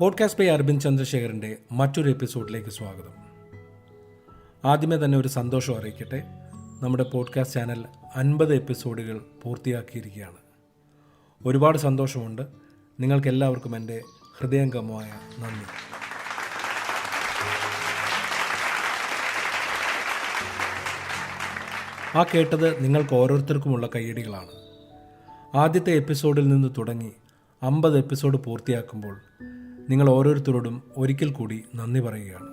Podcast by Aravind ചന്ദ്രശേഖരൻ്റെ മറ്റൊരു എപ്പിസോഡിലേക്ക് സ്വാഗതം. ആദ്യമേ തന്നെ ഒരു സന്തോഷം അറിയിക്കട്ടെ. നമ്മുടെ പോഡ്കാസ്റ്റ് ചാനൽ 50 എപ്പിസോഡുകൾ പൂർത്തിയാക്കിയിരിക്കുകയാണ്. ഒരുപാട് സന്തോഷമുണ്ട്. നിങ്ങൾക്കെല്ലാവർക്കും എൻ്റെ ഹൃദയംഗമമായ നന്ദി. ആ കേട്ടത് നിങ്ങൾക്ക് ഓരോരുത്തർക്കുമുള്ള കയ്യടികളാണ്. ആദ്യത്തെ എപ്പിസോഡിൽ നിന്ന് തുടങ്ങി 50 എപ്പിസോഡ് പൂർത്തിയാക്കുമ്പോൾ നിങ്ങൾ ഓരോരുത്തരോടും ഒരിക്കൽ കൂടി നന്ദി പറയുകയാണ്.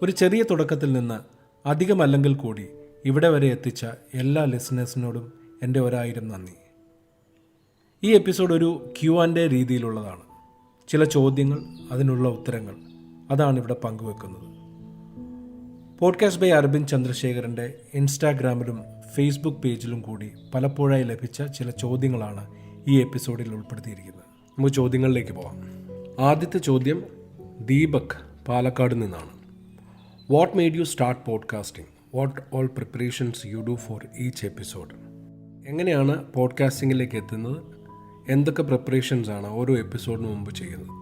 ഒരു ചെറിയ തുടക്കത്തിൽ നിന്ന് അധികമല്ലെങ്കിൽ കൂടി ഇവിടെ വരെ എത്തിച്ച എല്ലാ ലിസണേഴ്സിനോടും എൻ്റെ 1000 നന്ദി. ഈ എപ്പിസോഡ് ഒരു Q&A രീതിയിലുള്ളതാണ്. ചില ചോദ്യങ്ങൾ, അതിനുള്ള ഉത്തരങ്ങൾ, അതാണ് ഇവിടെ പങ്കുവെക്കുന്നത്. പോഡ്കാസ്റ്റ് ബൈ അരവിന്ദ് ചന്ദ്രശേഖരൻ്റെ ഇൻസ്റ്റാഗ്രാമിലും ഫേസ്ബുക്ക് പേജിലും കൂടി പലപ്പോഴായി ലഭിച്ച ചില ചോദ്യങ്ങളാണ് ഈ എപ്പിസോഡിൽ ഉൾപ്പെടുത്തിയിരിക്കുന്നത്. നമുക്ക് ചോദ്യങ്ങളിലേക്ക് പോകാം. ആദ്യത്തെ ചോദ്യം ദീപക് പാലക്കാട് നിന്നാണ്. What made you start podcasting? What all preparations you do for each episode? എങ്ങനെയാണ് പോഡ്കാസ്റ്റിങ്ങിലേക്ക് എത്തുന്നത്? എന്തൊക്കെ പ്രിപ്പറേഷൻസ് ആണ് ഓരോ എപ്പിസോഡിന് മുമ്പ് ചെയ്യുന്നത്?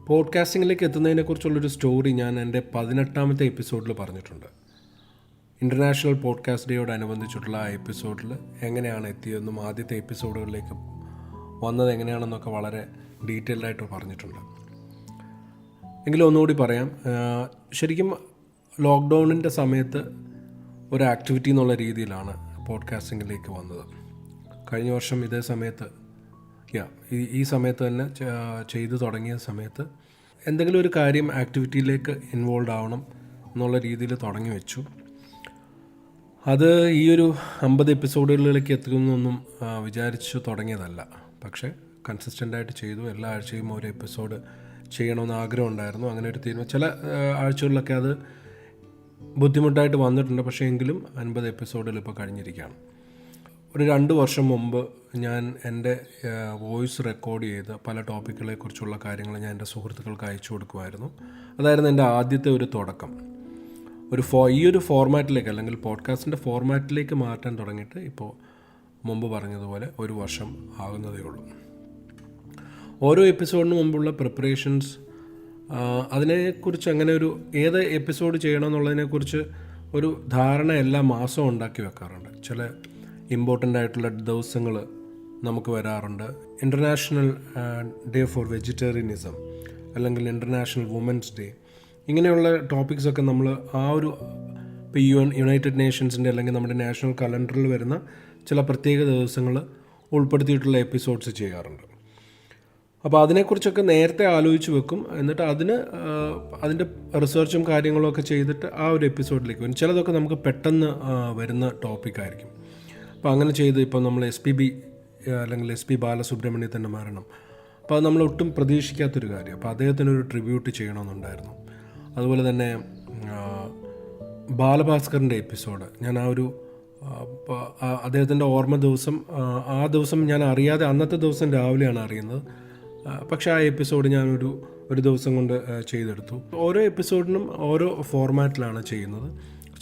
പോഡ്കാസ്റ്റിങ്ങിലേക്ക് എത്തുന്നതിനെക്കുറിച്ചുള്ളൊരു സ്റ്റോറി ഞാൻ എൻ്റെ 18ാമത്തെ എപ്പിസോഡിൽ പറഞ്ഞിട്ടുണ്ട്. ഇൻ്റർനാഷണൽ പോഡ്കാസ്റ്റ് ഡേയോടനുബന്ധിച്ചിട്ടുള്ള ആ എപ്പിസോഡിൽ എങ്ങനെയാണ് എത്തിയതെന്നും ആദ്യത്തെ എപ്പിസോഡുകളിലേക്ക് വന്നത് എങ്ങനെയാണെന്നൊക്കെ വളരെ ഡീറ്റെയിൽഡായിട്ട് പറഞ്ഞിട്ടുണ്ട്. എങ്കിലും ഒന്നുകൂടി പറയാം. ശരിക്കും ലോക്ക്ഡൗണിൻ്റെ സമയത്ത് ഒരു ആക്ടിവിറ്റി എന്നുള്ള രീതിയിലാണ് പോഡ്കാസ്റ്റിങ്ങിലേക്ക് വന്നത്. കഴിഞ്ഞ വർഷം ഇതേ സമയത്ത് ഈ സമയത്ത് തന്നെ ചെയ്തു തുടങ്ങിയ സമയത്ത് എന്തെങ്കിലും ഒരു കാര്യം ആക്ടിവിറ്റിയിലേക്ക് ഇൻവോൾവ് ആവണം എന്നുള്ള രീതിയിൽ തുടങ്ങി വെച്ചു. അത് ഈ ഒരു 50 എപ്പിസോഡുകളിലേക്ക് എത്തുമെന്നൊന്നും വിചാരിച്ചു തുടങ്ങിയതല്ല. പക്ഷേ കൺസിസ്റ്റൻ്റായിട്ട് ചെയ്തു. എല്ലാ ആഴ്ചയും ഒരു എപ്പിസോഡ് ചെയ്യണമെന്ന് ആഗ്രഹം ഉണ്ടായിരുന്നു. അങ്ങനെ ഒരു തീരുമാനം ചില ആഴ്ചകളിലൊക്കെ അത് ബുദ്ധിമുട്ടായിട്ട് വന്നിട്ടുണ്ട്. പക്ഷേ എങ്കിലും 50 എപ്പിസോഡിൽ ഇപ്പോൾ കഴിഞ്ഞിരിക്കുകയാണ്. ഒരു 2 വർഷം മുമ്പ് ഞാൻ എൻ്റെ വോയിസ് റെക്കോർഡ് ചെയ്ത് പല ടോപ്പിക്കുകളെക്കുറിച്ചുള്ള കാര്യങ്ങൾ ഞാൻ എൻ്റെ സുഹൃത്തുക്കൾക്ക് അയച്ചു കൊടുക്കുമായിരുന്നു. അതായിരുന്നു എൻ്റെ ആദ്യത്തെ ഒരു തുടക്കം. ഈ ഒരു ഫോർമാറ്റിലേക്ക്, അല്ലെങ്കിൽ പോഡ്കാസ്റ്റിൻ്റെ ഫോർമാറ്റിലേക്ക് മാറ്റാൻ തുടങ്ങിയിട്ട് ഇപ്പോൾ മുമ്പ് പറഞ്ഞതുപോലെ 1 വർഷം ആകുന്നതേ ഉള്ളൂ. ഓരോ എപ്പിസോഡിന് മുമ്പുള്ള പ്രിപ്പറേഷൻസ്, അതിനെക്കുറിച്ച് അങ്ങനെ ഒരു ഏത് എപ്പിസോഡ് ചെയ്യണമെന്നുള്ളതിനെക്കുറിച്ച് ഒരു ധാരണ എല്ലാ മാസവും ഉണ്ടാക്കി വെക്കാറുണ്ട്. ചില ഇമ്പോർട്ടൻ്റ് ആയിട്ടുള്ള ദിവസങ്ങൾ നമുക്ക് വരാറുണ്ട്. ഇൻ്റർനാഷണൽ ഡേ ഫോർ വെജിറ്റേറിയനിസം, അല്ലെങ്കിൽ ഇൻ്റർനാഷണൽ വുമൻസ് ഡേ, ഇങ്ങനെയുള്ള ടോപ്പിക്സൊക്കെ നമ്മൾ ആ ഒരു ഇപ്പോൾ യുണൈറ്റഡ് നേഷൻസിൻ്റെ അല്ലെങ്കിൽ നമ്മുടെ നാഷണൽ കലണ്ടറിൽ വരുന്ന ചില പ്രത്യേക ദിവസങ്ങൾ ഉൾപ്പെടുത്തിയിട്ടുള്ള എപ്പിസോഡ്സ് ചെയ്യാറുണ്ട്. അപ്പോൾ അതിനെക്കുറിച്ചൊക്കെ നേരത്തെ ആലോചിച്ച് വെക്കും. എന്നിട്ട് അതിൻ്റെ റിസർച്ചും കാര്യങ്ങളും ഒക്കെ ചെയ്തിട്ട് ആ ഒരു എപ്പിസോഡിലേക്ക് വരും. ചിലതൊക്കെ നമുക്ക് പെട്ടെന്ന് വരുന്ന ടോപ്പിക്കായിരിക്കും. അപ്പോൾ അങ്ങനെ ചെയ്ത് ഇപ്പോൾ നമ്മൾ SPB അല്ലെങ്കിൽ SP ബാലസുബ്രഹ്മണ്യത്തിൻ്റെ മരണം, അപ്പോൾ അത് നമ്മൾ ഒട്ടും പ്രതീക്ഷിക്കാത്തൊരു കാര്യം. അപ്പോൾ അദ്ദേഹത്തിനൊരു ട്രിബ്യൂട്ട് ചെയ്യണമെന്നുണ്ടായിരുന്നു. അതുപോലെ തന്നെ ബാലഭാസ്കറിൻ്റെ എപ്പിസോഡ്, ഞാൻ അദ്ദേഹത്തിൻ്റെ ഓർമ്മ ദിവസം, ആ ദിവസം ഞാൻ അറിയാതെ അന്നത്തെ ദിവസം രാവിലെയാണ് അറിയുന്നത്. പക്ഷേ ആ എപ്പിസോഡ് ഞാനൊരു ദിവസം കൊണ്ട് ചെയ്തെടുത്തു. ഓരോ എപ്പിസോഡിനും ഓരോ ഫോർമാറ്റിലാണ് ചെയ്യുന്നത്.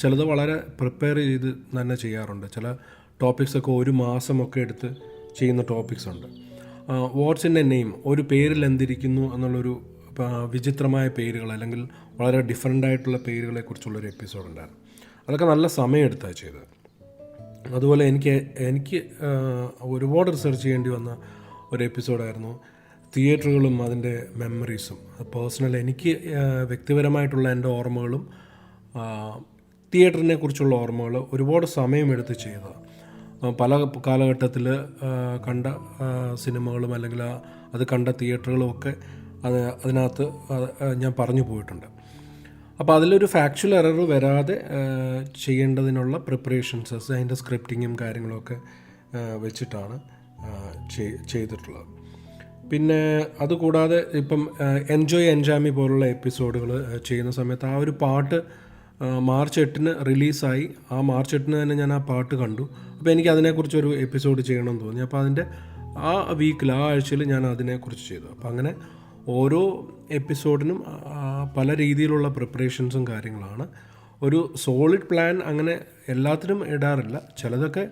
ചിലത് വളരെ പ്രിപ്പയർ ചെയ്ത് തന്നെ ചെയ്യാറുണ്ട്. ചില ടോപ്പിക്സൊക്കെ 1 മാസമൊക്കെ എടുത്ത് ചെയ്യുന്ന ടോപ്പിക്സ് ഉണ്ട്. വാട്ട്സ് ഇൻ എ നെയിം, ഒരു പേരിൽ എന്തിരിക്കുന്നു എന്നുള്ളൊരു വിചിത്രമായ പേരുകൾ, അല്ലെങ്കിൽ വളരെ ഡിഫറൻ്റ് ആയിട്ടുള്ള പേരുകളെക്കുറിച്ചുള്ളൊരു എപ്പിസോഡ് ഉണ്ടായിരുന്നു. അതൊക്കെ നല്ല സമയമെടുത്താണ് ചെയ്തത്. അതുപോലെ എനിക്ക് ഒരുപാട് റിസർച്ച് ചെയ്യേണ്ടി വന്ന ഒരു എപ്പിസോഡായിരുന്നു തിയേറ്ററുകളും അതിൻ്റെ മെമ്മറീസും. പേഴ്സണൽ എനിക്ക് വ്യക്തിപരമായിട്ടുള്ള എൻ്റെ ഓർമ്മകളും തിയേറ്ററിനെ കുറിച്ചുള്ള ഓർമ്മകൾ ഒരുപാട് സമയമെടുത്ത് ചെയ്തതാണ്. പല കാലഘട്ടത്തിൽ കണ്ട സിനിമകളും അല്ലെങ്കിൽ അത് കണ്ട തിയേറ്ററുകളും ഒക്കെ അതിനകത്ത് ഞാൻ പറഞ്ഞു പോയിട്ടുണ്ട്. അപ്പോൾ അതിലൊരു ഫാക്ച്വൽ എറർ വരാതെ ചെയ്യേണ്ടതിനുള്ള പ്രിപ്പറേഷൻസ്, അതിൻ്റെ സ്ക്രിപ്റ്റിങ്ങും കാര്യങ്ങളൊക്കെ വെച്ചിട്ടാണ് ചെയ്തിട്ടുള്ളത്. പിന്നെ അതുകൂടാതെ ഇപ്പം എൻജോയ് എൻജാമി പോലുള്ള എപ്പിസോഡുകൾ ചെയ്യുന്ന സമയത്ത് ആ ഒരു പാട്ട് മാർച്ച് 8 റിലീസായി. ആ മാർച്ച് 8 തന്നെ ഞാൻ ആ പാട്ട് കണ്ടു. അപ്പോൾ എനിക്ക് അതിനെക്കുറിച്ചൊരു എപ്പിസോഡ് ചെയ്യണമെന്ന് തോന്നി. അപ്പോൾ അതിൻ്റെ ആ വീക്കിൽ, ആ ആഴ്ചയിൽ ഞാൻ അതിനെക്കുറിച്ച് ചെയ്തു. അപ്പോൾ അങ്ങനെ ഓരോ എപ്പിസോഡിനും പല രീതിയിലുള്ള പ്രിപ്പറേഷൻസും കാര്യങ്ങളാണ്. ഒരു സോളിഡ് പ്ലാൻ അങ്ങനെ എല്ലാത്തിനും ഇടാറില്ല. ചിലതൊക്കെ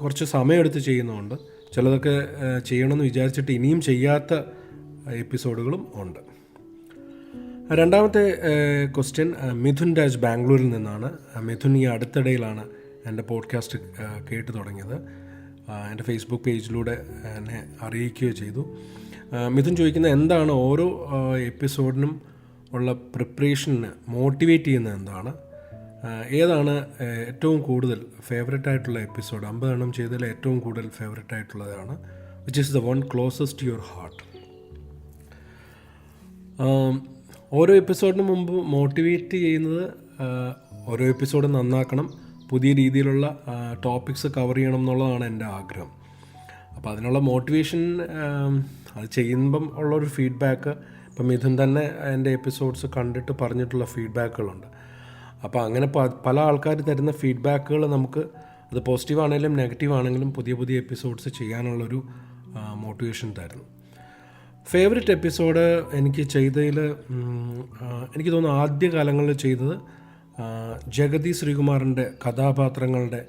കുറച്ച് സമയമെടുത്ത് ചെയ്യുന്നുണ്ട്. ചിലതൊക്കെ ചെയ്യണമെന്ന് വിചാരിച്ചിട്ട് ഇനിയും ചെയ്യാത്ത എപ്പിസോഡുകളും ഉണ്ട്. രണ്ടാമത്തെ ക്വസ്റ്റ്യൻ മിഥുൻ രാജ് ബാംഗ്ലൂരിൽ നിന്നാണ്. മിഥുൻ ഈ അടുത്തിടയിലാണ് എൻ്റെ പോഡ്കാസ്റ്റ് കേട്ട് തുടങ്ങിയത്. എൻ്റെ ഫേസ്ബുക്ക് പേജിലൂടെ എന്നെ അറിയിക്കുകയോ ചെയ്തു. മിഥുൻ ചോദിക്കുന്നത് എന്താണ് ഓരോ എപ്പിസോഡിനും ഉള്ള പ്രിപ്പറേഷന് മോട്ടിവേറ്റ് ചെയ്യുന്നത് എന്താണ്, ഏതാണ് ഏറ്റവും കൂടുതൽ ഫേവററ്റ് ആയിട്ടുള്ള എപ്പിസോഡ്, 50 എണ്ണം ചെയ്തതിൽ ഏറ്റവും കൂടുതൽ ഫേവററ്റ് ആയിട്ടുള്ളതാണ്, which is the one closest to your heart. ഓരോ എപ്പിസോഡിന് മുമ്പ് മോട്ടിവേറ്റ് ചെയ്യുന്നത് ഓരോ എപ്പിസോഡ് നന്നാക്കണം, പുതിയ രീതിയിലുള്ള ടോപ്പിക്സ് കവർ ചെയ്യണം എന്നുള്ളതാണ് എൻ്റെ ആഗ്രഹം. അപ്പോൾ അതിനുള്ള മോട്ടിവേഷൻ അത് ചെയ്യുമ്പം ഉള്ളൊരു ഫീഡ്ബാക്ക്, ഇപ്പം മിഥുൻ തന്നെ എൻ്റെ എപ്പിസോഡ്സ് കണ്ടിട്ട് പറഞ്ഞിട്ടുള്ള ഫീഡ്ബാക്കുകളുണ്ട്. അപ്പോൾ അങ്ങനെ പല ആൾക്കാർ തരുന്ന ഫീഡ്ബാക്കുകൾ നമുക്ക് അത് പോസിറ്റീവ് ആണെങ്കിലും നെഗറ്റീവ് ആണെങ്കിലും പുതിയ പുതിയ എപ്പിസോഡ്സ് ചെയ്യാനുള്ളൊരു മോട്ടിവേഷൻ തരുന്നു. ഫേവററ്റ് എപ്പിസോഡ് എനിക്ക് ചെയ്തതിൽ എനിക്ക് തോന്നുന്നു ആദ്യകാലങ്ങളിൽ ചെയ്തത് ജഗതി ശ്രീകുമാറിൻ്റെ കഥാപാത്രങ്ങളുടെ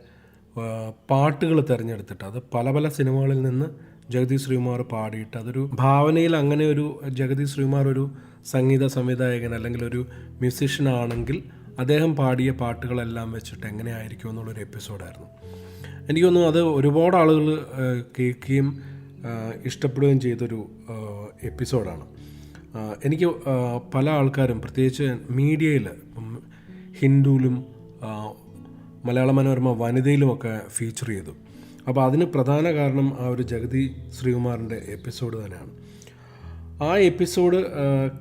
പാട്ടുകൾ തിരഞ്ഞെടുത്തിട്ട് അത് പല പല സിനിമകളിൽ നിന്ന് ജഗതി ശ്രീകുമാർ പാടിയിട്ട് അതൊരു ഭാവനയിൽ അങ്ങനെ ഒരു ജഗതി ശ്രീകുമാർ ഒരു സംഗീത സംവിധായകൻ അല്ലെങ്കിൽ ഒരു മ്യൂസിഷ്യൻ ആണെങ്കിൽ അദ്ദേഹം പാടിയ പാട്ടുകളെല്ലാം വെച്ചിട്ട് എങ്ങനെയായിരിക്കും എന്നുള്ളൊരു എപ്പിസോഡായിരുന്നു. എനിക്ക് തോന്നുന്നു അത് ഒരുപാട് ആളുകൾ കേൾക്കുകയും ഇഷ്ടപ്പെടുകയും ചെയ്തൊരു എപ്പിസോഡാണ്. എനിക്ക് പല ആൾക്കാരും പ്രത്യേകിച്ച് മീഡിയയിൽ ഹിന്ദുവിലും മലയാള മനോരമ വനിതയിലുമൊക്കെ ഫീച്ചർ ചെയ്തു. അപ്പോൾ അതിന് പ്രധാന കാരണം ആ ഒരു ജഗതി ശ്രീകുമാറിൻ്റെ എപ്പിസോഡ് തന്നെയാണ്. ആ എപ്പിസോഡ്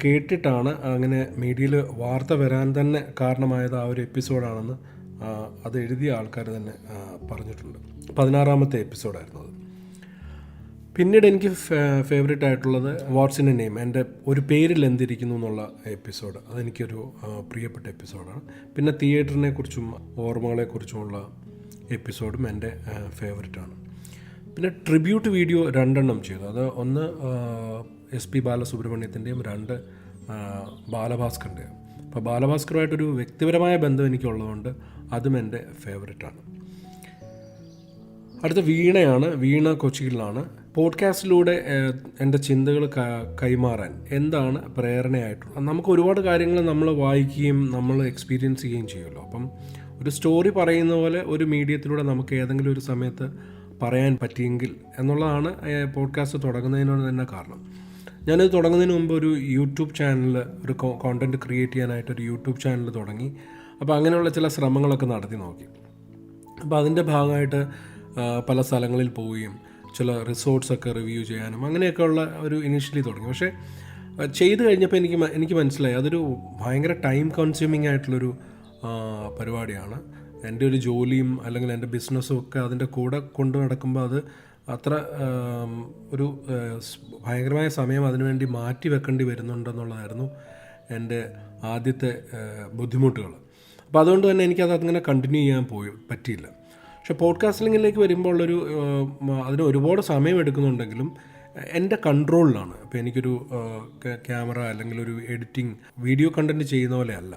കേട്ടിട്ടാണ് അങ്ങനെ മീഡിയയിൽ വാർത്ത വരാൻ തന്നെ കാരണമായത് ആ ഒരു എപ്പിസോഡാണെന്ന് അത് എഴുതിയ ആൾക്കാർ തന്നെ പറഞ്ഞിട്ടുണ്ട്. 16ാമത്തെ എപ്പിസോഡായിരുന്നു അത്. പിന്നീട് എനിക്ക് ഫേവറേറ്റ് ആയിട്ടുള്ളത് വാട്ട്സ് ഇൻ എ നെയിം, എൻ്റെ ഒരു പേരിൽ എന്തിരിക്കുന്നു എന്നുള്ള എപ്പിസോഡ്. അതെനിക്കൊരു പ്രിയപ്പെട്ട എപ്പിസോഡാണ്. പിന്നെ തിയേറ്ററിനെ കുറിച്ചും ഓർമ്മകളെക്കുറിച്ചുമുള്ള എപ്പിസോഡും എൻ്റെ ഫേവററ്റാണ്. പിന്നെ ട്രിബ്യൂട്ട് വീഡിയോ 2 എണ്ണം ചെയ്തു. അത് ഒന്ന് SP ബാലസുബ്രഹ്മണ്യത്തിൻ്റെയും 2 ബാലഭാസ്കറിൻ്റെയും. അപ്പോൾ ബാലഭാസ്കറുമായിട്ടൊരു വ്യക്തിപരമായ ബന്ധം എനിക്കുള്ളതുകൊണ്ട് അതും എൻ്റെ ഫേവററ്റാണ്. അടുത്ത വീണയാണ്. വീണ കൊച്ചിയിലാണ്. പോഡ്കാസ്റ്റിലൂടെ എൻ്റെ ചിന്തകൾ കൈമാറാൻ എന്താണ് പ്രേരണയായിട്ടുള്ളത്? നമുക്ക് ഒരുപാട് കാര്യങ്ങൾ നമ്മൾ വായിക്കുകയും നമ്മൾ എക്സ്പീരിയൻസ് ചെയ്യുകയും ചെയ്യുമല്ലോ. അപ്പം ഒരു സ്റ്റോറി പറയുന്ന പോലെ ഒരു മീഡിയത്തിലൂടെ നമുക്ക് ഏതെങ്കിലും ഒരു സമയത്ത് പറയാൻ പറ്റിയെങ്കിൽ എന്നുള്ളതാണ് പോഡ്കാസ്റ്റ് തുടങ്ങുന്നതിനോട് തന്നെ കാരണം. ഞാനത് തുടങ്ങുന്നതിന് മുമ്പ് ഒരു യൂട്യൂബ് ചാനൽ, ഒരു കോണ്ടൻറ്റ് ക്രിയേറ്റ് ചെയ്യാനായിട്ടൊരു യൂട്യൂബ് ചാനൽ തുടങ്ങി. അപ്പോൾ അങ്ങനെയുള്ള ചില ശ്രമങ്ങളൊക്കെ നടത്തി നോക്കി. അപ്പോൾ അതിൻ്റെ ഭാഗമായിട്ട് പല സ്ഥലങ്ങളിൽ പോവുകയും ചില റിസോർട്ട്സൊക്കെ റിവ്യൂ ചെയ്യാനും അങ്ങനെയൊക്കെയുള്ള ഒരു ഇനീഷ്യലി തുടങ്ങി. പക്ഷേ ചെയ്ത് കഴിഞ്ഞപ്പോൾ എനിക്ക് മനസ്സിലായി അതൊരു ഭയങ്കര ടൈം കൺസ്യൂമിങ് ആയിട്ടുള്ളൊരു പരിപാടിയാണ്. എൻ്റെ ഒരു ജോലിയും അല്ലെങ്കിൽ എൻ്റെ ബിസിനസ്സും ഒക്കെ അതിൻ്റെ കൂടെ കൊണ്ടു നടക്കുമ്പോൾ അത് അത്ര ഒരു ഭയങ്കരമായ സമയം അതിനുവേണ്ടി മാറ്റി വെക്കേണ്ടി വരുന്നുണ്ടെന്നുള്ളതായിരുന്നു എൻ്റെ ആദ്യത്തെ ബുദ്ധിമുട്ടുകൾ. അപ്പോൾ അതുകൊണ്ട് തന്നെ എനിക്കത് അങ്ങനെ കണ്ടിന്യൂ ചെയ്യാൻ പറ്റിയില്ല. പക്ഷേ പോഡ്കാസ്റ്റിങ്ങിലേക്ക് വരുമ്പോൾ അതിന് ഒരുപാട് സമയം എടുക്കുന്നുണ്ടെങ്കിലും എൻ്റെ കൺട്രോളിലാണ്. അപ്പോൾ എനിക്കൊരു ക്യാമറ അല്ലെങ്കിൽ ഒരു എഡിറ്റിംഗ് വീഡിയോ കണ്ടൻറ്റ് ചെയ്യുന്ന പോലെ അല്ല.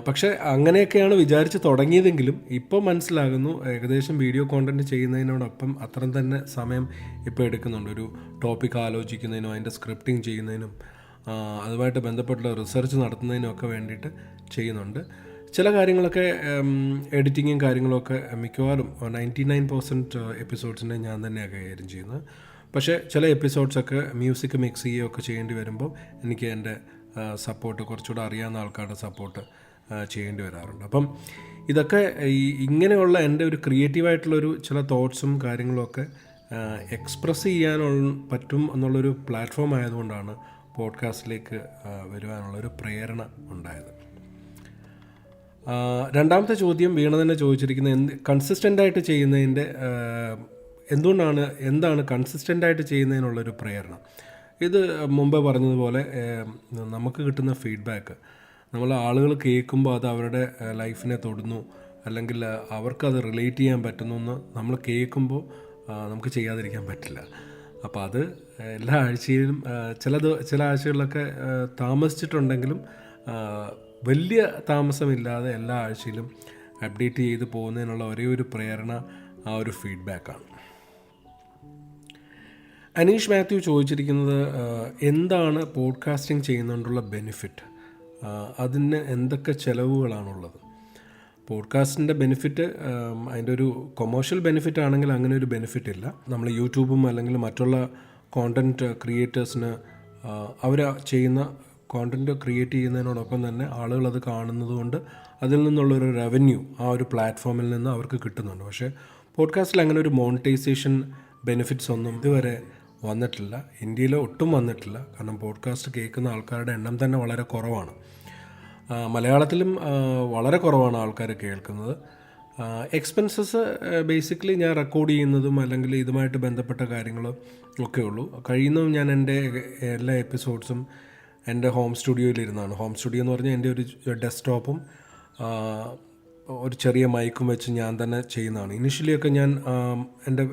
പക്ഷേ അങ്ങനെയൊക്കെയാണ് വിചാരിച്ച് തുടങ്ങിയതെങ്കിലും ഇപ്പോൾ മനസ്സിലാകുന്നു ഏകദേശം വീഡിയോ കോണ്ടൻറ്റ് ചെയ്യുന്നതിനോടൊപ്പം അത്രയും തന്നെ സമയം ഇപ്പോൾ എടുക്കുന്നുണ്ട്. ഒരു ടോപ്പിക് ആലോചിക്കുന്നതിനും അതിൻ്റെ സ്ക്രിപ്റ്റിംഗ് ചെയ്യുന്നതിനും അതുമായിട്ട് ബന്ധപ്പെട്ടുള്ള റിസർച്ച് നടത്തുന്നതിനും ഒക്കെ വേണ്ടിയിട്ട് ചെയ്യുന്നുണ്ട്. ചില കാര്യങ്ങളൊക്കെ എഡിറ്റിങ്ങും കാര്യങ്ങളൊക്കെ മിക്കവാറും 99% എപ്പിസോഡ്സിനെ ഞാൻ തന്നെയാണ് കൈകാര്യം ചെയ്യുന്നത്. പക്ഷേ ചില എപ്പിസോഡ്സൊക്കെ മ്യൂസിക് മിക്സ് ചെയ്യുകയൊക്കെ ചെയ്യേണ്ടി വരുമ്പോൾ എനിക്ക് എൻ്റെ സപ്പോർട്ട്, കുറച്ചുകൂടെ അറിയാവുന്ന ആൾക്കാരുടെ സപ്പോർട്ട് ചെയ്യേണ്ടി വരാറുണ്ട്. അപ്പം ഇതൊക്കെ ഇങ്ങനെയുള്ള എൻ്റെ ഒരു ക്രിയേറ്റീവായിട്ടുള്ളൊരു ചില തോട്ട്സും കാര്യങ്ങളുമൊക്കെ എക്സ്പ്രസ് ചെയ്യാനുള്ള പറ്റും എന്നുള്ളൊരു പ്ലാറ്റ്ഫോം ആയതുകൊണ്ടാണ് പോഡ്കാസ്റ്റിലേക്ക് വരുവാനുള്ളൊരു പ്രേരണ ഉണ്ടായത്. രണ്ടാമത്തെ ചോദ്യം വീണ തന്നെ ചോദിച്ചിരിക്കുന്നത് കൺസിസ്റ്റൻ്റായിട്ട് ചെയ്യുന്നതിൻ്റെ എന്താണ് കൺസിസ്റ്റൻ്റായിട്ട് ചെയ്യുന്നതിനുള്ളൊരു പ്രേരണ. ഇത് മുമ്പേ പറഞ്ഞതുപോലെ നമുക്ക് കിട്ടുന്ന ഫീഡ്ബാക്ക് നമ്മൾ ആളുകൾ കേൾക്കുമ്പോൾ അത് അവരുടെ ലൈഫിനെ തൊടുന്നു അല്ലെങ്കിൽ അവർക്കത് റിലേറ്റ് ചെയ്യാൻ പറ്റുന്നു എന്ന് നമ്മൾ കേൾക്കുമ്പോൾ നമുക്ക് ചെയ്യാതിരിക്കാൻ പറ്റില്ല. അപ്പോൾ അത് എല്ലാ ആഴ്ചയിലും ചില ആഴ്ചകളിലൊക്കെ താമസിച്ചിട്ടുണ്ടെങ്കിലും വലിയ താമസമില്ലാതെ എല്ലാ ആഴ്ചയിലും അപ്ഡേറ്റ് ചെയ്ത് പോകുന്നതിനുള്ള ഒരേ ഒരു പ്രേരണ ആ ഒരു ഫീഡ്ബാക്കാണ്. അനീഷ് മാത്യു ചോദിച്ചിരിക്കുന്നത് എന്താണ് പോഡ്കാസ്റ്റിംഗ് ചെയ്യുന്നതുകൊണ്ടുള്ള ബെനിഫിറ്റ്, അതിന് എന്തൊക്കെ ചിലവുകളാണുള്ളത്. പോഡ്കാസ്റ്റിൻ്റെ ബെനിഫിറ്റ് അതിൻ്റെ ഒരു കൊമേഴ്ഷ്യൽ ബെനിഫിറ്റ് ആണെങ്കിൽ അങ്ങനെ ഒരു ബെനിഫിറ്റ് ഇല്ല. നമ്മൾ യൂട്യൂബും അല്ലെങ്കിൽ മറ്റുള്ള കോണ്ടൻറ്റ് ക്രിയേറ്റേഴ്സിന് അവർ ചെയ്യുന്ന കോണ്ടൻറ്റ് ക്രിയേറ്റ് ചെയ്യുന്നതിനോടൊപ്പം തന്നെ ആളുകൾ അത് കാണുന്നത് കൊണ്ട് അതിൽ നിന്നുള്ളൊരു റവന്യൂ ആ ഒരു പ്ലാറ്റ്ഫോമിൽ നിന്ന് അവർക്ക് കിട്ടുന്നുണ്ട്. പക്ഷേ പോഡ്കാസ്റ്റിൽ അങ്ങനെ ഒരു മോണിറ്റൈസേഷൻ ബെനിഫിറ്റ്സ് ഒന്നും ഇതുവരെ വന്നിട്ടില്ല, ഇന്ത്യയിൽ ഒട്ടും വന്നിട്ടില്ല. കാരണം പോഡ്കാസ്റ്റ് കേൾക്കുന്ന ആൾക്കാരുടെ എണ്ണം തന്നെ വളരെ കുറവാണ്. മലയാളത്തിലും വളരെ കുറവാണ് ആൾക്കാർ കേൾക്കുന്നത്. എക്സ്പെൻസസ് ബേസിക്കലി ഞാൻ റെക്കോർഡ് ചെയ്യുന്നതും അല്ലെങ്കിൽ ഇതുമായിട്ട് ബന്ധപ്പെട്ട കാര്യങ്ങളും ഒക്കെ ഉള്ളൂ. കഴിയുന്നതും ഞാൻ എൻ്റെ എല്ലാ എപ്പിസോഡ്സും എൻ്റെ ഹോം സ്റ്റുഡിയോയിലിരുന്നാണ്. ഹോം സ്റ്റുഡിയോ എന്ന് പറഞ്ഞാൽ എൻ്റെ ഒരു ഡെസ്ക്ടോപ്പും ഒരു ചെറിയ മൈക്കും വെച്ച് ഞാൻ തന്നെ ചെയ്യുന്നതാണ്. ഇനിഷ്യലിയൊക്കെ ഞാൻ എൻ്റെ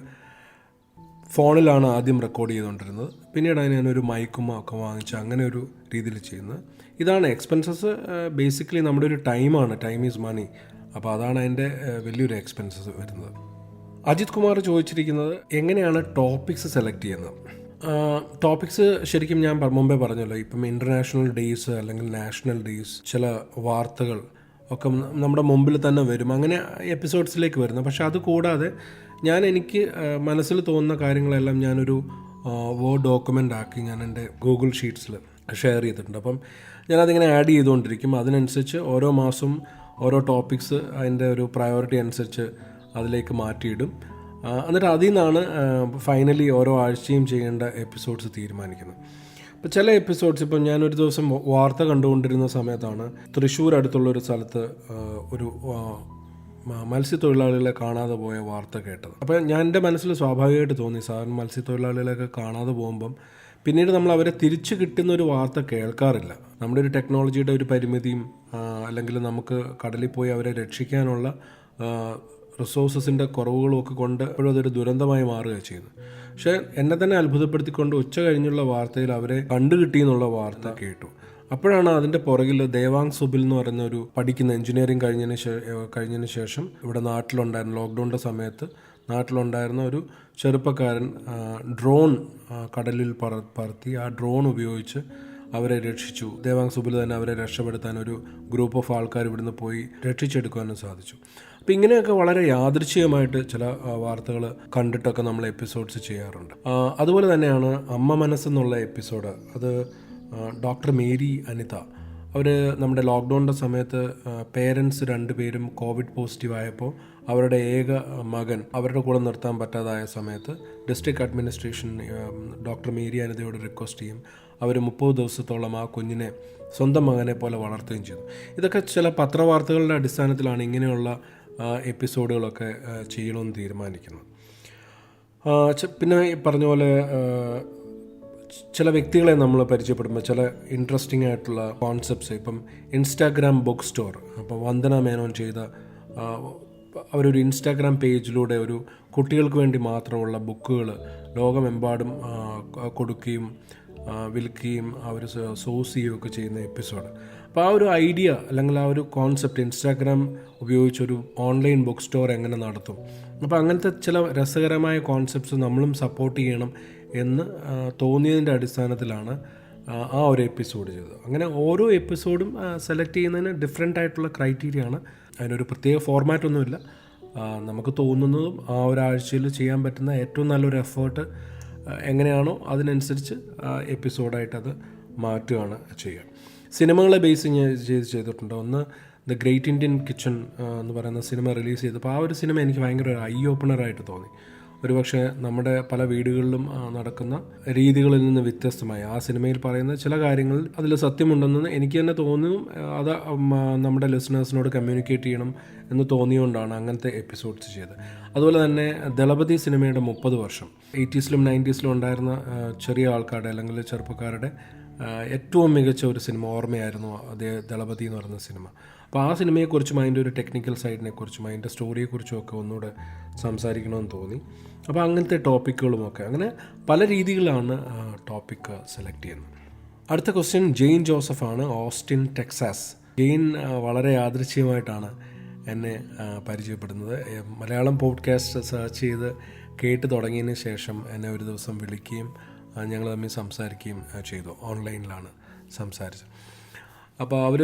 ഫോണിലാണ് ആദ്യം റെക്കോർഡ് ചെയ്തുകൊണ്ടിരുന്നത്. പിന്നീട് ഞാനൊരു മൈക്കും ഒക്കെ വാങ്ങിച്ച് അങ്ങനെ ഒരു രീതിയിൽ ചെയ്യുന്നത്. ഇതാണ് എക്സ്പെൻസസ്. ബേസിക്കലി നമ്മുടെ ഒരു ടൈമാണ്, ടൈം ഈസ് മണി. അപ്പോൾ അതാണ് അതിൻ്റെ വലിയൊരു എക്സ്പെൻസസ് വരുന്നത്. അജിത് കുമാർ ചോദിച്ചിരിക്കുന്നത് എങ്ങനെയാണ് ടോപ്പിക്സ് സെലക്ട് ചെയ്യുന്നത്. ടോപ്പിക്സ് ശരിക്കും ഞാൻ മുമ്പേ പറഞ്ഞല്ലോ, ഇപ്പം ഇൻ്റർനാഷണൽ ഡേയ്സ് അല്ലെങ്കിൽ നാഷണൽ ഡേയ്സ്, ചില വാർത്തകൾ ഒക്കെ നമ്മുടെ മുമ്പിൽ തന്നെ വരും, അങ്ങനെ എപ്പിസോഡ്സിലേക്ക് വരുന്നത്. പക്ഷെ അത് കൂടാതെ എനിക്ക് മനസ്സിൽ തോന്നുന്ന കാര്യങ്ങളെല്ലാം ഞാനൊരു വേർഡ് ഡോക്യുമെൻ്റ് ആക്കി ഞാൻ എൻ്റെ ഗൂഗിൾ ഷീറ്റ്സിൽ ഷെയർ ചെയ്തിട്ടുണ്ട്. അപ്പം ഞാനതിങ്ങനെ ആഡ് ചെയ്തുകൊണ്ടിരിക്കും. അതിനനുസരിച്ച് ഓരോ മാസം ഓരോ ടോപ്പിക്സ് അതിൻ്റെ ഒരു പ്രയോറിറ്റി അനുസരിച്ച് അതിലേക്ക് മാറ്റിയിടും. എന്നിട്ട് അതിൽ നിന്നാണ് ഫൈനലി ഓരോ ആഴ്ചയും ചെയ്യേണ്ട എപ്പിസോഡ്സ് തീരുമാനിക്കുന്നത്. ഇപ്പോൾ ചില എപ്പിസോഡ്സ്, ഇപ്പം ഞാനൊരു ദിവസം വാർത്ത കണ്ടുകൊണ്ടിരുന്ന സമയത്താണ് തൃശ്ശൂർ അടുത്തുള്ളൊരു സ്ഥലത്ത് ഒരു മത്സ്യത്തൊഴിലാളികളെ കാണാതെ പോയ വാർത്ത കേട്ടത്. അപ്പോൾ എൻ്റെ മനസ്സിൽ സ്വാഭാവികമായിട്ട് തോന്നി, സാധാരണ മത്സ്യത്തൊഴിലാളികളെയൊക്കെ കാണാതെ പോകുമ്പം പിന്നീട് നമ്മൾ അവരെ തിരിച്ചു കിട്ടുന്ന ഒരു വാർത്ത കേൾക്കാറില്ല. നമ്മുടെ ഒരു ടെക്നോളജിയുടെ ഒരു പരിമിതിയും അല്ലെങ്കിൽ നമുക്ക് കടലിൽ പോയി അവരെ രക്ഷിക്കാനുള്ള റിസോഴ്സസിൻ്റെ കുറവുകളും ഒക്കെ കൊണ്ട് എപ്പോഴും അതൊരു ദുരന്തമായി മാറുകയാണ് ചെയ്യുന്നത്. പക്ഷേ എന്നെ തന്നെ അത്ഭുതപ്പെടുത്തിക്കൊണ്ട് ഉച്ച കഴിഞ്ഞുള്ള വാർത്തയിൽ അവരെ കണ്ടുകിട്ടിയെന്നുള്ള വാർത്ത കേട്ടു. അപ്പോഴാണ് അതിൻ്റെ പുറകിൽ ദേവാങ് സുബിൽ എന്ന് പറയുന്ന ഒരു പഠിക്കുന്ന എഞ്ചിനീയറിംഗ് കഴിഞ്ഞതിന് ശേഷം ഇവിടെ നാട്ടിലുണ്ടായിരുന്ന ലോക്ക്ഡൗണിൻ്റെ സമയത്ത് നാട്ടിലുണ്ടായിരുന്ന ഒരു ചെറുപ്പക്കാരൻ ഡ്രോൺ കടലിൽ പറത്തി ആ ഡ്രോൺ ഉപയോഗിച്ച് അവരെ രക്ഷിച്ചു. ദേവാങ് സുബിൽ തന്നെ അവരെ രക്ഷപ്പെടുത്താൻ ഒരു ഗ്രൂപ്പ് ഓഫ് ആൾക്കാർ ഇവിടുന്ന് പോയി രക്ഷിച്ചെടുക്കാനും സാധിച്ചു. അപ്പോൾ ഇങ്ങനെയൊക്കെ വളരെ യാദൃച്ഛികമായിട്ട് ചില വാർത്തകൾ കണ്ടിട്ടൊക്കെ നമ്മൾ എപ്പിസോഡ്സ് ചെയ്യാറുണ്ട്. അതുപോലെ തന്നെയാണ് അമ്മ മനസ്സെന്നുള്ള എപ്പിസോഡ്. അത് ഡോക്ടർ മേരി അനിത, അവർ നമ്മുടെ ലോക്ക്ഡൗണിൻ്റെ സമയത്ത് പേരൻസ് 2 പേരും കോവിഡ് പോസിറ്റീവ് ആയപ്പോൾ അവരുടെ ഏക മകൻ അവരുടെ കൂടെ നിർത്താൻ പറ്റാതായ സമയത്ത് ഡിസ്ട്രിക്ട് അഡ്മിനിസ്ട്രേഷൻ ഡോക്ടർ മേരി അനിതയോട് റിക്വസ്റ്റ് ചെയ്യും. അവർ 30 ദിവസത്തോളം ആ കുഞ്ഞിനെ സ്വന്തം മകനെ പോലെ വളർത്തുകയും ചെയ്തു. ഇതൊക്കെ ചില പത്രവാർത്തകളുടെ അടിസ്ഥാനത്തിലാണ് ഇങ്ങനെയുള്ള എപ്പിസോഡുകളൊക്കെ ചെയ്യണമെന്ന് തീരുമാനിക്കുന്നത്. പിന്നെ ഈ പറഞ്ഞ പോലെ ചില വ്യക്തികളെ നമ്മൾ പരിചയപ്പെടുമ്പോൾ ചില ഇൻട്രസ്റ്റിംഗ് ആയിട്ടുള്ള കോൺസെപ്റ്റ്സ്, ഇപ്പം ഇൻസ്റ്റാഗ്രാം ബുക്ക് സ്റ്റോർ, അപ്പോൾ വന്ദന മേനോൻ ചെയ്ത അവരൊരു ഇൻസ്റ്റാഗ്രാം പേജിലൂടെ ഒരു കുട്ടികൾക്ക് വേണ്ടി മാത്രമുള്ള ബുക്കുകൾ ലോകമെമ്പാടും കൊടുക്കുകയും വിൽക്കുകയും അവർ സോഴ്സ് ചെയ്യുകയൊക്കെ ചെയ്യുന്ന എപ്പിസോഡ്. അപ്പോൾ ആ ഒരു ഐഡിയ അല്ലെങ്കിൽ ആ ഒരു കോൺസെപ്റ്റ്, ഇൻസ്റ്റാഗ്രാം ഉപയോഗിച്ചൊരു ഓൺലൈൻ ബുക്ക് സ്റ്റോർ എങ്ങനെ നടത്തും, അപ്പോൾ അങ്ങനത്തെ ചില രസകരമായ കോൺസെപ്റ്റ്സ് നമ്മളും സപ്പോർട്ട് ചെയ്യണം എന്ന് തോന്നിയതിൻ്റെ അടിസ്ഥാനത്തിലാണ് ആ ഒരു എപ്പിസോഡ് ചെയ്തത്. അങ്ങനെ ഓരോ എപ്പിസോഡും സെലക്ട് ചെയ്യുന്നതിന് ഡിഫറെൻ്റ് ആയിട്ടുള്ള ക്രൈറ്റീരിയ ആണ്. അതിനൊരു പ്രത്യേക ഫോർമാറ്റൊന്നുമില്ല. നമുക്ക് തോന്നുന്നതും ആ ഒരാഴ്ചയിൽ ചെയ്യാൻ പറ്റുന്ന ഏറ്റവും നല്ലൊരു എഫേർട്ട് എങ്ങനെയാണോ അതിനനുസരിച്ച് എപ്പിസോഡായിട്ടത് മാറ്റുകയാണ് ചെയ്യുക. സിനിമകളെ ബേസ് ചെയ്തിട്ടുണ്ട്. ഒന്ന് ദ ഗ്രേറ്റ് ഇന്ത്യൻ കിച്ചൺ എന്ന് പറയുന്ന സിനിമ റിലീസ് ചെയ്തപ്പോൾ ആ ഒരു സിനിമ എനിക്ക് ഭയങ്കര ഒരു ഐ ഓപ്പണറായിട്ട് തോന്നി. ഒരുപക്ഷെ നമ്മുടെ പല വീടുകളിലും നടക്കുന്ന രീതികളിൽ നിന്ന് വ്യത്യസ്തമായി ആ സിനിമയിൽ പറയുന്ന ചില കാര്യങ്ങളിൽ അതിൽ സത്യമുണ്ടെന്ന് എനിക്ക് തന്നെ തോന്നുന്നു. അത് നമ്മുടെ ലിസണേഴ്സിനോട് കമ്മ്യൂണിക്കേറ്റ് ചെയ്യണം എന്ന് തോന്നിയുകൊണ്ടാണ് അങ്ങനത്തെ എപ്പിസോഡ്സ് ചെയ്തത്. അതുപോലെ തന്നെ ദളപതി സിനിമയുടെ 30 വർഷം 80s-ലും 90s-ലും ഉണ്ടായിരുന്ന ചെറിയ ആൾക്കാരുടെ അല്ലെങ്കിൽ ചെറുപ്പക്കാരുടെ ഏറ്റവും മികച്ച ഒരു സിനിമ ഓർമ്മയായിരുന്നു അതേ ദളപതി എന്ന് പറയുന്ന സിനിമ. അപ്പോൾ ആ സിനിമയെക്കുറിച്ചും അതിൻ്റെ ഒരു ടെക്നിക്കൽ സൈഡിനെക്കുറിച്ചും അതിൻ്റെ സ്റ്റോറിയെക്കുറിച്ചും ഒക്കെ ഒന്നുകൂടെ സംസാരിക്കണമെന്ന് തോന്നി. അപ്പോൾ അങ്ങനത്തെ ടോപ്പിക്കുകളുമൊക്കെ അങ്ങനെ പല രീതിയിലാണ് ടോപ്പിക്ക് സെലക്ട് ചെയ്യുന്നത്. അടുത്ത ക്വസ്റ്റ്യൻ ജെയിൻ ജോസഫാണ്, ഓസ്റ്റിൻ ടെക്സാസ്. ജെയിൻ വളരെ യാദൃച്ഛികമായിട്ടാണ് എന്നെ പരിചയപ്പെടുന്നത്. മലയാളം പോഡ്കാസ്റ്റ് സെർച്ച് ചെയ്ത് കേട്ട് തുടങ്ങിയതിന് ശേഷം എന്നെ ഒരു ദിവസം വിളിക്കുകയും ഞങ്ങൾ തമ്മിൽ സംസാരിക്കുകയും ചെയ്തു. ഓൺലൈനിലാണ് സംസാരിച്ചത്. അപ്പോൾ അവർ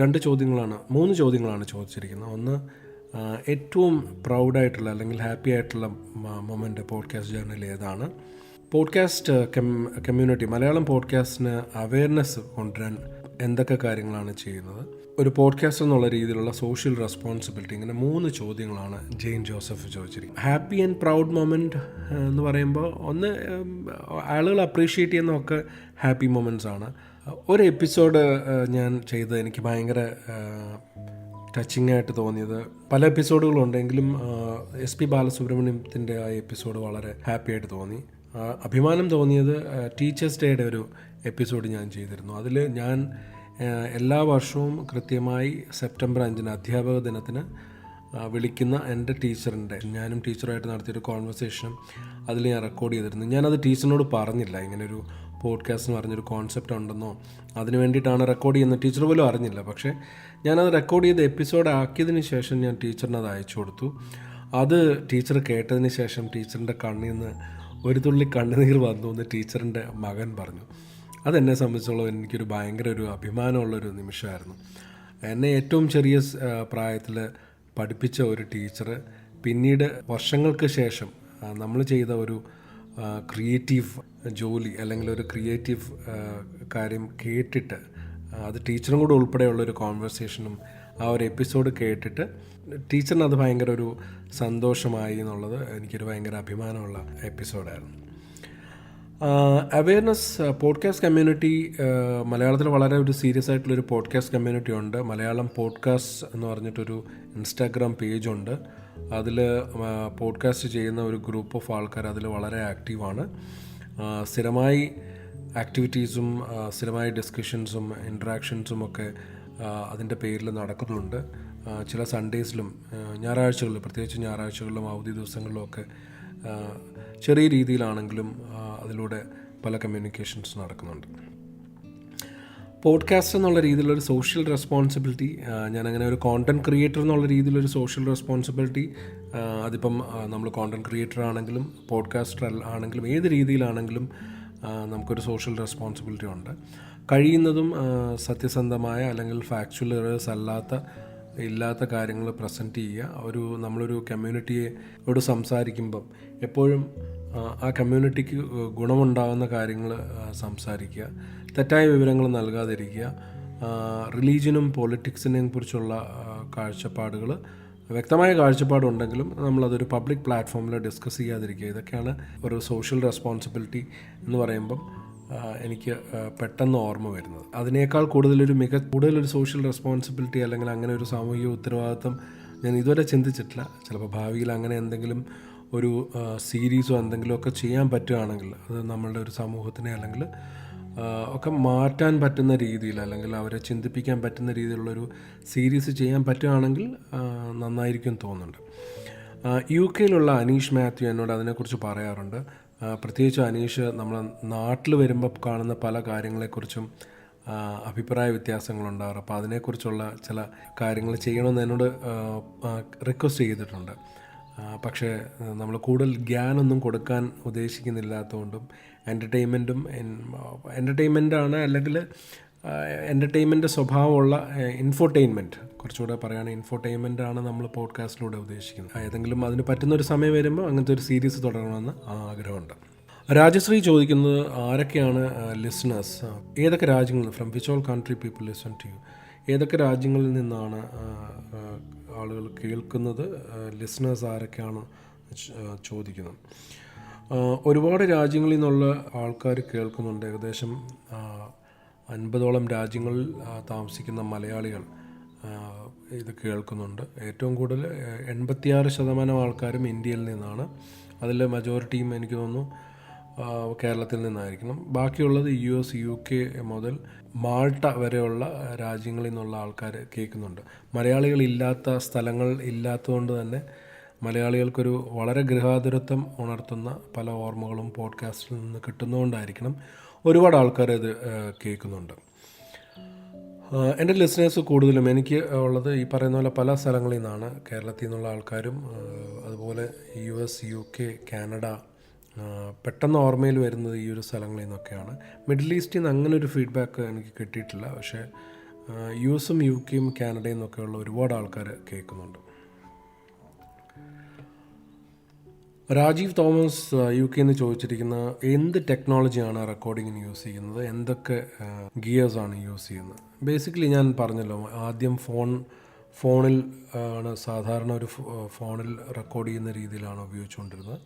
രണ്ട് ചോദ്യങ്ങളാണ് 3 ചോദ്യങ്ങളാണ് ചോദിച്ചിരിക്കുന്നത്. ഒന്ന്, ഏറ്റവും പ്രൗഡായിട്ടുള്ള അല്ലെങ്കിൽ ഹാപ്പി ആയിട്ടുള്ള മൊമെൻ്റ് പോഡ്കാസ്റ്റ് ജേർണിയിൽ ഏതാണ്? പോഡ്കാസ്റ്റ് കമ്മ്യൂണിറ്റി, മലയാളം പോഡ്കാസ്റ്റിന് അവയർനെസ് കൊണ്ടുവരാൻ എന്തൊക്കെ കാര്യങ്ങളാണ് ചെയ്യുന്നത്? ഒരു പോഡ്കാസ്റ്റ് എന്നുള്ള രീതിയിലുള്ള സോഷ്യൽ റെസ്പോൺസിബിലിറ്റി, ഇങ്ങനെ 3 ചോദ്യങ്ങളാണ് ജെയിൻ ജോസഫ് ചോദിച്ചിരിക്കുന്നത്. ഹാപ്പി ആൻഡ് പ്രൗഡ് മൊമെൻറ്റ് എന്ന് പറയുമ്പോൾ ഒന്ന്, ആളുകൾ അപ്രീഷിയേറ്റ് ചെയ്യുന്നതൊക്കെ ഹാപ്പി മൊമെൻറ്റ്സ് ആണ്. ഒരു എപ്പിസോഡ് ഞാൻ ചെയ്തത് എനിക്ക് ഭയങ്കര ടച്ചിങ് ആയിട്ട് തോന്നിയത്, പല എപ്പിസോഡുകളുണ്ടെങ്കിലും SP ബാലസുബ്രഹ്മണ്യത്തിൻ്റെ ആ എപ്പിസോഡ് വളരെ ഹാപ്പി ആയിട്ട് തോന്നി. അഭിമാനം തോന്നിയത് ടീച്ചേഴ്സ് ഡേയുടെ ഒരു എപ്പിസോഡ് ഞാൻ ചെയ്തിരുന്നു. അതിൽ ഞാൻ എല്ലാ വർഷവും കൃത്യമായി സെപ്റ്റംബർ 5 അധ്യാപക ദിനത്തിന് വിളിക്കുന്ന എൻ്റെ ടീച്ചറിൻ്റെ, ഞാനും ടീച്ചറുമായിട്ട് നടത്തിയൊരു കോൺവെർസേഷനും അതിൽ ഞാൻ റെക്കോർഡ് ചെയ്തിരുന്നു. ഞാനത് ടീച്ചറിനോട് പറഞ്ഞില്ല, ഇങ്ങനൊരു പോഡ്കാസ്റ്റ് എന്ന് പറഞ്ഞൊരു കോൺസെപ്റ്റ് ഉണ്ടെന്നോ അതിന് വേണ്ടിയിട്ടാണ് റെക്കോർഡ് ചെയ്യുന്നത് ടീച്ചർ പോലും അറിഞ്ഞില്ല. പക്ഷേ ഞാനത് റെക്കോർഡ് ചെയ്ത് എപ്പിസോഡ് ആക്കിയതിന് ശേഷം ഞാൻ ടീച്ചറിന് അത് അയച്ചു കൊടുത്തു. അത് ടീച്ചർ കേട്ടതിന് ശേഷം ടീച്ചറിൻ്റെ കണ്ണിൽ നിന്ന് ഒരു തുള്ളി കണ്ണുനീർ വന്നു എന്ന് ടീച്ചറിൻ്റെ മകൻ പറഞ്ഞു. അതെന്നെ സംബന്ധിച്ചോളം എനിക്കൊരു ഭയങ്കര ഒരു അഭിമാനമുള്ളൊരു നിമിഷമായിരുന്നു. എന്നെ ഏറ്റവും ചെറിയ പ്രായത്തിൽ പഠിപ്പിച്ച ഒരു ടീച്ചർ പിന്നീട് വർഷങ്ങൾക്ക് ശേഷം നമ്മൾ ചെയ്ത ഒരു ക്രിയേറ്റീവ് ജോലി അല്ലെങ്കിൽ ഒരു ക്രിയേറ്റീവ് കാര്യം കേട്ടിട്ട്, അത് ടീച്ചറും കൂടെ ഉൾപ്പെടെയുള്ളൊരു കോൺവെർസേഷനും ആ ഒരു എപ്പിസോഡ് കേട്ടിട്ട് ടീച്ചറിന് അത് ഭയങ്കര ഒരു സന്തോഷമായി എന്നുള്ളത് എനിക്കൊരു ഭയങ്കര അഭിമാനമുള്ള എപ്പിസോഡായിരുന്നു. അവയർനെസ് പോഡ്കാസ്റ്റ് കമ്മ്യൂണിറ്റി, മലയാളത്തിൽ വളരെ ഒരു സീരിയസ് ആയിട്ടുള്ളൊരു പോഡ്കാസ്റ്റ് കമ്മ്യൂണിറ്റി ഉണ്ട്. മലയാളം പോഡ്കാസ്റ്റ് എന്ന് പറഞ്ഞിട്ടൊരു ഇൻസ്റ്റാഗ്രാം പേജുണ്ട്. അതിൽ പോഡ്കാസ്റ്റ് ചെയ്യുന്ന ഒരു ഗ്രൂപ്പ് ഓഫ് ആൾക്കാർ അതിൽ വളരെ ആക്റ്റീവാണ്. സ്ഥിരമായി ആക്ടിവിറ്റീസും സ്ഥിരമായി ഡിസ്കഷൻസും ഇൻട്രാക്ഷൻസും ഒക്കെ അതിൻ്റെ പേരിൽ നടക്കുന്നുണ്ട്. ചില സൺഡേസിലും ഞായറാഴ്ചകളിലും, പ്രത്യേകിച്ച് ഞായറാഴ്ചകളിലും അവധി ദിവസങ്ങളിലും ഒക്കെ ചെറിയ രീതിയിലാണെങ്കിലും അതിലൂടെ പല കമ്മ്യൂണിക്കേഷൻസ് നടക്കുന്നുണ്ട്. പോഡ്കാസ്റ്റ് എന്നുള്ള രീതിയിലൊരു സോഷ്യൽ റെസ്പോൺസിബിലിറ്റി, ഞാനങ്ങനെ ഒരു കോണ്ടൻറ്റ് ക്രിയേറ്റർ എന്നുള്ള രീതിയിലൊരു സോഷ്യൽ റെസ്പോൺസിബിലിറ്റി, അതിപ്പം നമ്മൾ കോണ്ടൻറ്റ് ക്രിയേറ്റർ ആണെങ്കിലും പോഡ്കാസ്റ്റർ ആണെങ്കിലും ഏത് രീതിയിലാണെങ്കിലും നമുക്കൊരു സോഷ്യൽ റെസ്പോൺസിബിലിറ്റി ഉണ്ട്. കഴിയുന്നതും സത്യസന്ധമായ അല്ലെങ്കിൽ ഫാക്ച്വൽ എറേഴ്സ് ഇല്ലാത്ത കാര്യങ്ങൾ പ്രസൻറ്റ് ചെയ്യുക. നമ്മളൊരു കമ്മ്യൂണിറ്റിയോട് സംസാരിക്കുമ്പം എപ്പോഴും ആ കമ്മ്യൂണിറ്റിക്ക് ഗുണമുണ്ടാകുന്ന കാര്യങ്ങൾ സംസാരിക്കുക, തെറ്റായ വിവരങ്ങൾ നൽകാതിരിക്കുക, റിലീജിയനും പൊളിറ്റിക്സിനെയും കുറിച്ചുള്ള കാഴ്ചപ്പാടുകൾ, വ്യക്തമായ കാഴ്ചപ്പാടുണ്ടെങ്കിലും നമ്മളതൊരു പബ്ലിക് പ്ലാറ്റ്ഫോമിൽ ഡിസ്കസ് ചെയ്യാതിരിക്കുക. ഇതൊക്കെയാണ് ഒരു സോഷ്യൽ റെസ്പോൺസിബിലിറ്റി എന്ന് പറയുമ്പം എനിക്ക് പെട്ടെന്ന് ഓർമ്മ വരുന്നത്. അതിനേക്കാൾ കൂടുതലൊരു സോഷ്യൽ റെസ്പോൺസിബിലിറ്റി അല്ലെങ്കിൽ അങ്ങനെ ഒരു സാമൂഹിക ഉത്തരവാദിത്വം ഞാൻ ഇതുവരെ ചിന്തിച്ചിട്ടില്ല. ചിലപ്പോൾ ഭാവിയിൽ അങ്ങനെ എന്തെങ്കിലും ഒരു സീരീസോ എന്തെങ്കിലുമൊക്കെ ചെയ്യാൻ പറ്റുകയാണെങ്കിൽ, അത് നമ്മളുടെ ഒരു സമൂഹത്തിനെ അല്ലെങ്കിൽ ഒക്കെ മാറ്റാൻ പറ്റുന്ന രീതിയിൽ അല്ലെങ്കിൽ അവരെ ചിന്തിപ്പിക്കാൻ പറ്റുന്ന രീതിയിലുള്ളൊരു സീരീസ് ചെയ്യാൻ പറ്റുകയാണെങ്കിൽ നന്നായിരിക്കും തോന്നുന്നുണ്ട്. UK അനീഷ് മാത്യു എന്നോട് അതിനെക്കുറിച്ച് പറയാറുണ്ട്. പ്രത്യേകിച്ച് അനീഷ് നമ്മളെ നാട്ടിൽ വരുമ്പോൾ കാണുന്ന പല കാര്യങ്ങളെക്കുറിച്ചും അഭിപ്രായ വ്യത്യാസങ്ങളുണ്ടാകും. അപ്പോൾ അതിനെക്കുറിച്ചുള്ള ചില കാര്യങ്ങൾ ചെയ്യണമെന്ന് എന്നോട് റിക്വസ്റ്റ് ചെയ്തിട്ടുണ്ട്. പക്ഷേ നമ്മൾ കൂടുതൽ ജ്ഞാനമൊന്നും കൊടുക്കാൻ ഉദ്ദേശിക്കുന്നില്ലാത്തതുകൊണ്ടും എൻ്റർടൈൻമെൻറ്റാണ് അല്ലെങ്കിൽ എൻ്റർടൈൻമെൻറ്റ് സ്വഭാവമുള്ള ഇൻഫോർടൈൻമെൻറ്റ്, കുറച്ചുകൂടെ പറയുകയാണെങ്കിൽ ഇൻഫോർടൈൻമെൻറ്റാണ് നമ്മൾ പോഡ്കാസ്റ്റിലൂടെ ഉദ്ദേശിക്കുന്നത്. ഏതെങ്കിലും അതിന് പറ്റുന്നൊരു സമയം വരുമ്പോൾ അങ്ങനത്തെ ഒരു സീരീസ് തുടങ്ങണമെന്ന് ആഗ്രഹമുണ്ട്. രാജശ്രീ ചോദിക്കുന്നത്, ആരൊക്കെയാണ് ലിസണേഴ്സ്? ഏതൊക്കെ രാജ്യങ്ങളിൽ, from which all country people listen to you? ഏതൊക്കെ രാജ്യങ്ങളിൽ നിന്നാണ് ആളുകൾ കേൾക്കുന്നത്? ലിസണേഴ്സ് ആരൊക്കെയാണ് ചോദിക്കുന്നത്. ഒരുപാട് രാജ്യങ്ങളിൽ നിന്നുള്ള ആൾക്കാർ കേൾക്കുന്നുണ്ട്. ഏകദേശം 50ഓളം രാജ്യങ്ങളിൽ താമസിക്കുന്ന മലയാളികൾ ഇത് കേൾക്കുന്നുണ്ട്. ഏറ്റവും കൂടുതൽ 86% ആൾക്കാരും ഇന്ത്യയിൽ നിന്നാണ്. അതിൽ മജോറിറ്റിയും എനിക്ക് തോന്നുന്നു കേരളത്തിൽ നിന്നായിരിക്കണം. ബാക്കിയുള്ളത് US, UK മുതൽ മാൾട്ട വരെയുള്ള രാജ്യങ്ങളിൽ നിന്നുള്ള ആൾക്കാർ കേൾക്കുന്നുണ്ട്. മലയാളികളില്ലാത്ത സ്ഥലങ്ങൾ ഇല്ലാത്തതുകൊണ്ട് തന്നെ മലയാളികൾക്കൊരു വളരെ ഗൃഹാതുരത്വം ഉണർത്തുന്ന പല ഓർമ്മകളും പോഡ്കാസ്റ്റിൽ നിന്ന് കിട്ടുന്നതുകൊണ്ടായിരിക്കണം ഒരുപാട് ആൾക്കാർ ഇത് കേൾക്കുന്നുണ്ട്. എൻ്റെ ലിസണേഴ്സ് കൂടുതലും എനിക്ക് ഉള്ളത് ഈ പറയുന്ന പോലെ പല സ്ഥലങ്ങളിൽ നിന്നാണ്. കേരളത്തിൽ നിന്നുള്ള ആൾക്കാരും അതുപോലെ US, UK, കാനഡ, പെട്ടെന്ന് ഓർമ്മയിൽ വരുന്നത് ഈ ഒരു സ്ഥലങ്ങളിൽ നിന്നൊക്കെയാണ്. മിഡിൽ ഈസ്റ്റിൽ നിന്ന് അങ്ങനെ ഒരു ഫീഡ്ബാക്ക് എനിക്ക് കിട്ടിയിട്ടില്ല. പക്ഷേ US-ഉം UK-യും കാനഡയിൽ നിന്നൊക്കെയുള്ള ഒരുപാട് ആൾക്കാർ കേൾക്കുന്നുണ്ട്. രാജീവ് തോമസ് UK എന്ന് ചോദിച്ചിരിക്കുന്ന എന്ത് ടെക്നോളജിയാണ് റെക്കോർഡിങ്ങിന് യൂസ് ചെയ്യുന്നത്, എന്തൊക്കെ ഗിയേഴ്സാണ് യൂസ് ചെയ്യുന്നത്. ബേസിക്കലി ഞാൻ പറഞ്ഞല്ലോ, ആദ്യം ഫോണിൽ ആണ് സാധാരണ ഒരു ഫോണിൽ റെക്കോർഡ് ചെയ്യുന്ന രീതിയിലാണ് ഉപയോഗിച്ചുകൊണ്ടിരുന്നത്.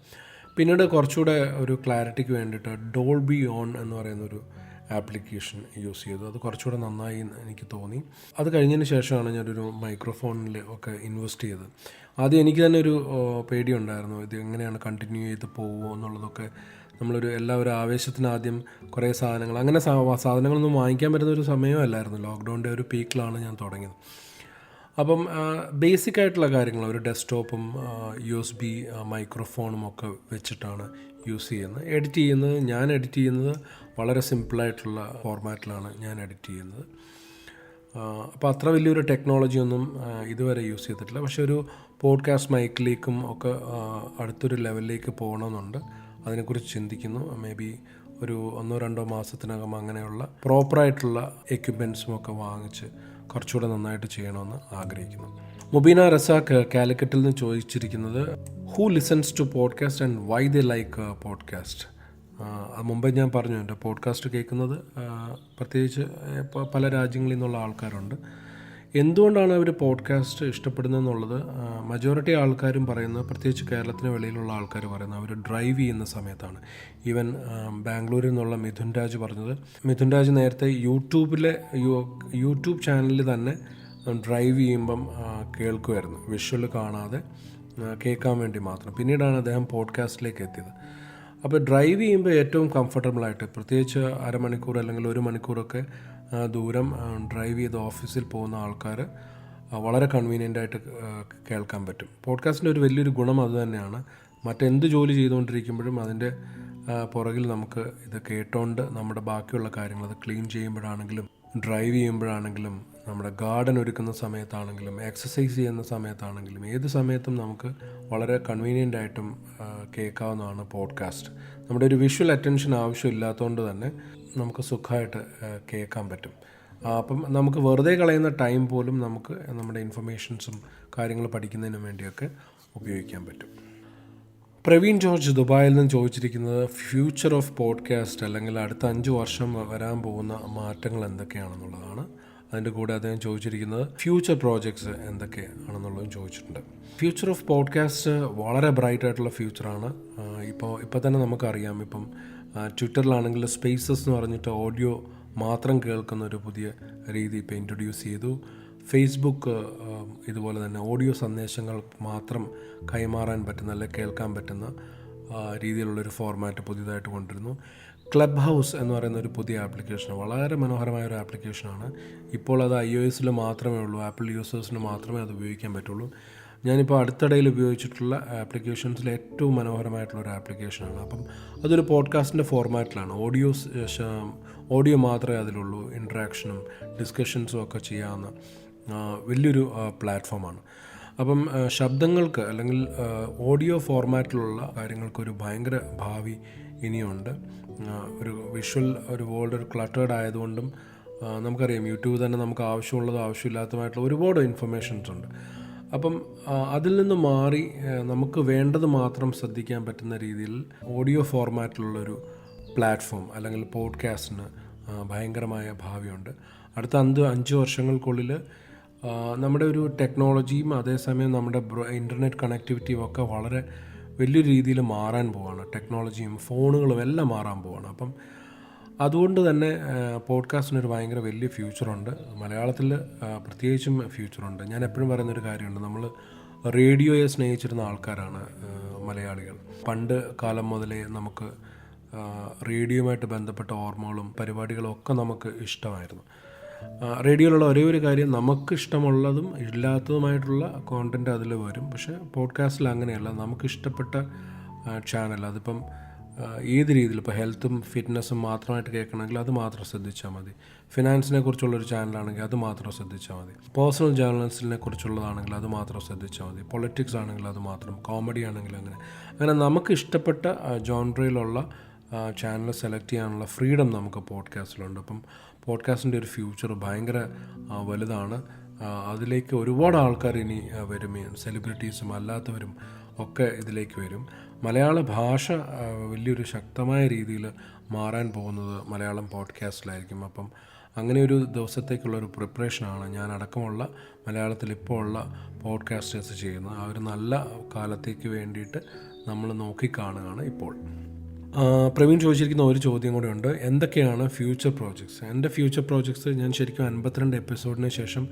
പിന്നീട് കുറച്ചുകൂടെ ഒരു ക്ലാരിറ്റിക്ക് വേണ്ടിയിട്ട് ഡോൾബി ഓൺ എന്ന് പറയുന്നൊരു ആപ്ലിക്കേഷൻ യൂസ് ചെയ്തു. അത് കുറച്ചുകൂടെ നന്നായി എനിക്ക് തോന്നി. അത് കഴിഞ്ഞതിന് ശേഷമാണ് ഞാനൊരു മൈക്രോഫോണിൽ ഒക്കെ ഇൻവെസ്റ്റ് ചെയ്തത്. ആദ്യം എനിക്ക് തന്നെ ഒരു പേടിയുണ്ടായിരുന്നു, ഇത് എങ്ങനെയാണ് കണ്ടിന്യൂ ചെയ്ത് പോകുമോ എന്നുള്ളതൊക്കെ. എല്ലാവരും ആവേശത്തിന് ആദ്യം കുറേ സാധനങ്ങൾ, അങ്ങനെ സാധനങ്ങളൊന്നും വാങ്ങിക്കാൻ പറ്റുന്ന ഒരു സമയമല്ലായിരുന്നു. ലോക്ക്ഡൗണിൻ്റെ ഒരു പീക്കിലാണ് ഞാൻ തുടങ്ങിയത്. അപ്പം ബേസിക് ആയിട്ടുള്ള കാര്യങ്ങൾ, ഒരു ഡെസ്ക്ടോപ്പും USB മൈക്രോഫോണും ഒക്കെ വെച്ചിട്ടാണ് യൂസ് ചെയ്യുന്നത്. ഞാൻ എഡിറ്റ് ചെയ്യുന്നത് വളരെ സിമ്പിളായിട്ടുള്ള ഫോർമാറ്റിലാണ് ഞാൻ എഡിറ്റ് ചെയ്യുന്നത്. അപ്പോൾ അത്ര വലിയൊരു ടെക്നോളജിയൊന്നും ഇതുവരെ യൂസ് ചെയ്തിട്ടില്ല. പക്ഷേ ഒരു പോഡ്കാസ്റ്റ് മൈക്കിലേക്കും ഒക്കെ അടുത്തൊരു ലെവലിലേക്ക് പോകണമെന്നുണ്ട്. അതിനെക്കുറിച്ച് ചിന്തിക്കുന്നു. മേ ബി ഒരു 1-2 മാസത്തിനകം അങ്ങനെയുള്ള പ്രോപ്പറായിട്ടുള്ള എക്യുപ്മെൻറ്റ്സും ഒക്കെ വാങ്ങിച്ച് കുറച്ചുകൂടെ നന്നായിട്ട് ചെയ്യണമെന്ന് ആഗ്രഹിക്കുന്നു. മുബീന റസാഖ് കാലിക്കറ്റിൽ നിന്ന് ചോദിച്ചിരിക്കുന്നത്, who listens to podcast and why they like podcast. മുമ്പേ ഞാൻ പറഞ്ഞു, എൻ്റെ പോഡ്കാസ്റ്റ് കേൾക്കുന്നത് പ്രത്യേകിച്ച് പല രാജ്യങ്ങളിൽ നിന്നുള്ള ആൾക്കാരുണ്ട്. എന്തുകൊണ്ടാണ് അവർ പോഡ്കാസ്റ്റ് ഇഷ്ടപ്പെടുന്നതെന്നുള്ളത് മജോറിറ്റി ആൾക്കാരും പറയുന്നത്, പ്രത്യേകിച്ച് കേരളത്തിന് വെളിയിലുള്ള ആൾക്കാർ പറയുന്നത്, അവർ ഡ്രൈവ് ചെയ്യുന്ന സമയത്താണ്. ഈവൻ ബാംഗ്ലൂരിൽ നിന്നുള്ള മിഥുൻ രാജ് നേരത്തെ യൂട്യൂബ് ചാനലിൽ തന്നെ ഡ്രൈവ് ചെയ്യുമ്പം കേൾക്കുമായിരുന്നു, വിഷ്വൽ കാണാതെ കേൾക്കാൻ വേണ്ടി മാത്രം. പിന്നീടാണ് അദ്ദേഹം പോഡ്കാസ്റ്റിലേക്ക് എത്തിയത്. അപ്പോൾ ഡ്രൈവ് ചെയ്യുമ്പോൾ ഏറ്റവും കംഫർട്ടബിളായിട്ട്, പ്രത്യേകിച്ച് അരമണിക്കൂർ അല്ലെങ്കിൽ 1 മണിക്കൂറൊക്കെ ദൂരം ഡ്രൈവ് ചെയ്ത് ഓഫീസിൽ പോകുന്ന ആൾക്കാർ വളരെ കൺവീനിയൻ്റായിട്ട് കേൾക്കാൻ പറ്റും. പോഡ്കാസ്റ്റിൻ്റെ ഒരു വലിയൊരു ഗുണം അതുതന്നെയാണ്. മറ്റെന്ത് ജോലി ചെയ്തുകൊണ്ടിരിക്കുമ്പോഴും അതിൻ്റെ പുറകിൽ നമുക്ക് ഇത് കേട്ടോണ്ട് നമ്മുടെ ബാക്കിയുള്ള കാര്യങ്ങൾ, അത് ക്ലീൻ ചെയ്യുമ്പോഴാണെങ്കിലും ഡ്രൈവ് ചെയ്യുമ്പോഴാണെങ്കിലും നമ്മുടെ ഗാർഡൻ ഒരുക്കുന്ന സമയത്താണെങ്കിലും എക്സസൈസ് ചെയ്യുന്ന സമയത്താണെങ്കിലും ഏത് സമയത്തും നമുക്ക് വളരെ കൺവീനിയൻ്റ് ആയിട്ടും കേൾക്കാവുന്നതാണ് പോഡ്കാസ്റ്റ്. നമ്മുടെ ഒരു വിഷ്വൽ അറ്റൻഷൻ ആവശ്യമില്ലാത്തതുകൊണ്ട് തന്നെ നമുക്ക് സുഖമായിട്ട് കേൾക്കാൻ പറ്റും. അപ്പം നമുക്ക് വെറുതെ കളയുന്ന ടൈം പോലും നമുക്ക് നമ്മുടെ ഇൻഫർമേഷൻസും കാര്യങ്ങൾ പഠിക്കുന്നതിനും വേണ്ടിയൊക്കെ ഉപയോഗിക്കാൻ പറ്റും. പ്രവീൺ ജോർജ് ദുബായിൽ നിന്ന് ചോദിച്ചിരിക്കുന്നത്, ഫ്യൂച്ചർ ഓഫ് പോഡ്കാസ്റ്റ് അല്ലെങ്കിൽ അടുത്ത 5 വർഷം വരാൻ പോകുന്ന മാറ്റങ്ങൾ എന്തൊക്കെയാണെന്നുള്ളതാണ്. അതിൻ്റെ കൂടെ അദ്ദേഹം ചോദിച്ചിരിക്കുന്നത് ഫ്യൂച്ചർ പ്രോജക്ട്സ് എന്തൊക്കെയാണെന്നുള്ളതും ചോദിച്ചിട്ടുണ്ട്. ഫ്യൂച്ചർ ഓഫ് പോഡ്കാസ്റ്റ് വളരെ ബ്രൈറ്റ് ആയിട്ടുള്ള ഫ്യൂച്ചറാണ്. ഇപ്പോൾ തന്നെ നമുക്കറിയാം, ഇപ്പം ട്വിറ്ററിലാണെങ്കിൽ സ്പേസസ് എന്ന് പറഞ്ഞിട്ട് ഓഡിയോ മാത്രം കേൾക്കുന്ന ഒരു പുതിയ രീതി ഇപ്പോൾ ഇൻട്രൊഡ്യൂസ് ചെയ്തു. ഫേസ്ബുക്ക് ഇതുപോലെ തന്നെ ഓഡിയോ സന്ദേശങ്ങൾ മാത്രം കൈമാറാൻ പറ്റുന്ന, അല്ലെങ്കിൽ കേൾക്കാൻ പറ്റുന്ന രീതിയിലുള്ളൊരു ഫോർമാറ്റ് പുതിയതായിട്ട് കൊണ്ടുവരുന്നു. ക്ലബ് ഹൗസ് എന്ന് പറയുന്ന ഒരു പുതിയ ആപ്ലിക്കേഷൻ, വളരെ മനോഹരമായ ഒരു ആപ്ലിക്കേഷനാണ്. ഇപ്പോൾ അത് iOS-ൽ മാത്രമേ ഉള്ളൂ, ആപ്പിൾ യൂസേഴ്സിന് മാത്രമേ അത് ഉപയോഗിക്കാൻ പറ്റുള്ളൂ. ഞാനിപ്പോൾ അടുത്തിടയിൽ ഉപയോഗിച്ചിട്ടുള്ള ആപ്ലിക്കേഷൻസിൽ ഏറ്റവും മനോഹരമായിട്ടുള്ളൊരു ആപ്ലിക്കേഷനാണ്. അപ്പം അതൊരു പോഡ്കാസ്റ്റിൻ്റെ ഫോർമാറ്റിലാണ്. ഓഡിയോ മാത്രമേ അതിലുള്ളൂ. ഇൻട്രാക്ഷനും ഡിസ്കഷൻസും ഒക്കെ ചെയ്യാവുന്ന വലിയൊരു പ്ലാറ്റ്ഫോമാണ്. അപ്പം ശബ്ദങ്ങൾക്ക് അല്ലെങ്കിൽ ഓഡിയോ ഫോർമാറ്റിലുള്ള കാര്യങ്ങൾക്കൊരു ഭയങ്കര ഭാവി ഇനിയുണ്ട്. ഒരു വിഷ്വൽ ഒരു വേൾഡ് ഒരു ക്ലട്ടേർഡ് ആയതുകൊണ്ടും നമുക്കറിയാം, യൂട്യൂബ് തന്നെ നമുക്ക് ആവശ്യമുള്ളതും ആവശ്യമില്ലാത്തതുമായിട്ടുള്ള ഒരുപാട് ഇൻഫർമേഷൻസ് ഉണ്ട്. അപ്പം അതിൽ നിന്ന് മാറി നമുക്ക് വേണ്ടത് മാത്രം ശ്രദ്ധിക്കാൻ പറ്റുന്ന രീതിയിൽ ഓഡിയോ ഫോർമാറ്റിലുള്ളൊരു പ്ലാറ്റ്ഫോം അല്ലെങ്കിൽ പോഡ്കാസ്റ്റിന് ഭയങ്കരമായ ഭാവിയുണ്ട്. അടുത്ത 5 വർഷങ്ങൾക്കുള്ളിൽ നമ്മുടെ ഒരു ടെക്നോളജിയും അതേസമയം നമ്മുടെ ഇൻ്റർനെറ്റ് കണക്ടിവിറ്റിയും ഒക്കെ വളരെ വലിയൊരു രീതിയിൽ മാറാൻ പോവാണ്. ടെക്നോളജിയും ഫോണുകളും എല്ലാം മാറാൻ പോവാണ്. അപ്പം അതുകൊണ്ട് തന്നെ പോഡ്കാസ്റ്റിനൊരു ഭയങ്കര വലിയ ഫ്യൂച്ചറുണ്ട്. മലയാളത്തിൽ പ്രത്യേകിച്ചും ഫ്യൂച്ചറുണ്ട്. ഞാൻ എപ്പോഴും പറയുന്നൊരു കാര്യമുണ്ട്, നമ്മൾ റേഡിയോയെ സ്നേഹിച്ചിരുന്ന ആൾക്കാരാണ് മലയാളികൾ. പണ്ട് കാലം മുതലേ നമുക്ക് റേഡിയോയുമായിട്ട് ബന്ധപ്പെട്ട ഓർമ്മകളും പരിപാടികളും ഒക്കെ നമുക്ക് ഇഷ്ടമായിരുന്നു. റേഡിയോയിലുള്ള ഒരേ ഒരു കാര്യം, നമുക്കിഷ്ടമുള്ളതും ഇല്ലാത്തതുമായിട്ടുള്ള കോണ്ടൻറ്റ് അതിൽ വരും. പക്ഷേ പോഡ്കാസ്റ്റിൽ അങ്ങനെയല്ല, നമുക്കിഷ്ടപ്പെട്ട ചാനൽ, അതിപ്പം ഏത് രീതിയിൽ ഇപ്പോൾ ഹെൽത്തും ഫിറ്റ്നസ്സും മാത്രമായിട്ട് കേൾക്കണമെങ്കിൽ അത് മാത്രം ശ്രദ്ധിച്ചാൽ മതി. ഫിനാൻസിനെ കുറിച്ചുള്ളൊരു ചാനലാണെങ്കിൽ അത് മാത്രം ശ്രദ്ധിച്ചാൽ മതി. പേഴ്സണൽ ജേർണലിസ്റ്റിനെ കുറിച്ചുള്ളതാണെങ്കിൽ അത് മാത്രം ശ്രദ്ധിച്ചാൽ മതി. പൊളിറ്റിക്സ് ആണെങ്കിൽ അത് മാത്രം, കോമഡി ആണെങ്കിൽ അങ്ങനെ നമുക്ക് ഇഷ്ടപ്പെട്ട ജോൺറയിലുള്ള ചാനൽ സെലക്ട് ചെയ്യാനുള്ള ഫ്രീഡം നമുക്ക് പോഡ്കാസ്റ്റിലുണ്ട്. അപ്പം പോഡ്കാസ്റ്റിൻ്റെ ഒരു ഫ്യൂച്ചർ ഭയങ്കര വലുതാണ്. അതിലേക്ക് ഒരുപാട് ആൾക്കാർ ഇനി വരും, സെലിബ്രിറ്റീസും അല്ലാത്തവരും ഒക്കെ ഇതിലേക്ക് വരും. മലയാള ഭാഷ വലിയൊരു ശക്തമായ രീതിയിൽ മാറാൻ പോകുന്നത് മലയാളം പോഡ്കാസ്റ്റിലായിരിക്കും. അപ്പം അങ്ങനെ ഒരു ദിവസത്തേക്കുള്ളൊരു പ്രിപ്പറേഷനാണ് ഞാൻ അടക്കമുള്ള മലയാളത്തിൽ ഇപ്പോൾ ഉള്ള പോഡ്കാസ്റ്റേഴ്സ് ചെയ്യുന്നത്. ആ ഒരു നല്ല കാലത്തേക്ക് വേണ്ടിയിട്ട് നമ്മൾ നോക്കിക്കാണുകയാണ് ഇപ്പോൾ. പ്രവീൺ ചോദിച്ചിരിക്കുന്ന ഒരു ചോദ്യം കൂടെ ഉണ്ട്, എന്തൊക്കെയാണ് ഫ്യൂച്ചർ പ്രോജക്ട്സ്? എൻ്റെ ഫ്യൂച്ചർ പ്രോജക്ട്സ് ഞാൻ ശരിക്കും 52 എപ്പിസോഡിന് ശേഷം